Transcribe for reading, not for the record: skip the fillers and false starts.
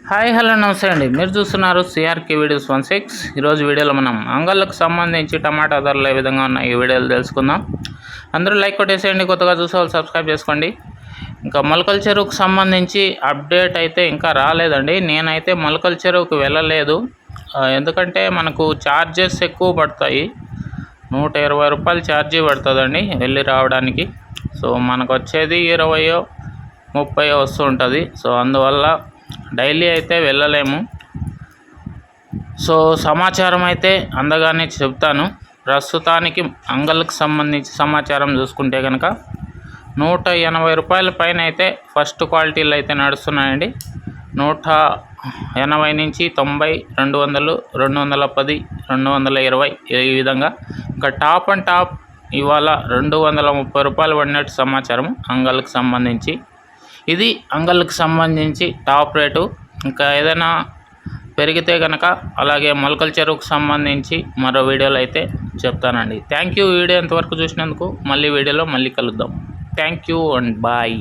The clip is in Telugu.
హాయ్ హలో నమస్తే అండి. మీరు చూస్తున్నారు సిఆర్కే వీడియోస్ 16. ఈరోజు వీడియోలో మనం అంగళ్ళకు సంబంధించి టమాటా ధరలు ఏ విధంగా ఉన్నాయి ఈ వీడియోలో తెలుసుకుందాం. అందరూ లైక్ కొట్టేసేయండి, కొత్తగా చూసే వాళ్ళు సబ్స్క్రైబ్ చేసుకోండి. ఇంకా మొలకల చెరువుకు సంబంధించి అప్డేట్ అయితే ఇంకా రాలేదండి. నేనైతే మొలకల చెరువుకు వెళ్ళలేదు, ఎందుకంటే మనకు ఛార్జెస్ ఎక్కువ పడతాయి. 120 రూపాయలు ఛార్జీ పడుతుందండి వెళ్ళి రావడానికి. సో మనకు వచ్చేది 20-30 వస్తూ ఉంటుంది. సో అందువల్ల డైలీ అయితే వెళ్ళలేము. సో సమాచారం అయితే అందగానే చెప్తాను. ప్రస్తుతానికి అంగళ్ళకు సంబంధించి సమాచారం చూసుకుంటే కనుక 180 రూపాయల పైన అయితే ఫస్ట్ క్వాలిటీలు అయితే నడుస్తున్నాయండి. 180 నుంచి 90, 200, 210, 220 ఈ విధంగా. ఇంకా టాప్ అండ్ టాప్ ఇవాళ 230 రూపాయలు పడినట్టు సమాచారం అంగళ్ళకు సంబంధించి. ఇది అంగళ్ళకు సంబంధించి టాప్ రేటు. ఇంకా ఏదైనా పెరిగితే కనుక అలాగే మొలకల చెరువుకు సంబంధించి మరో వీడియోలో అయితే చెప్తానండి. Thank you. వీడియో ఇంతవరకు చూసినందుకు. మళ్ళీ వీడియోలో మళ్ళీ కలుద్దాం. Thank you and bye.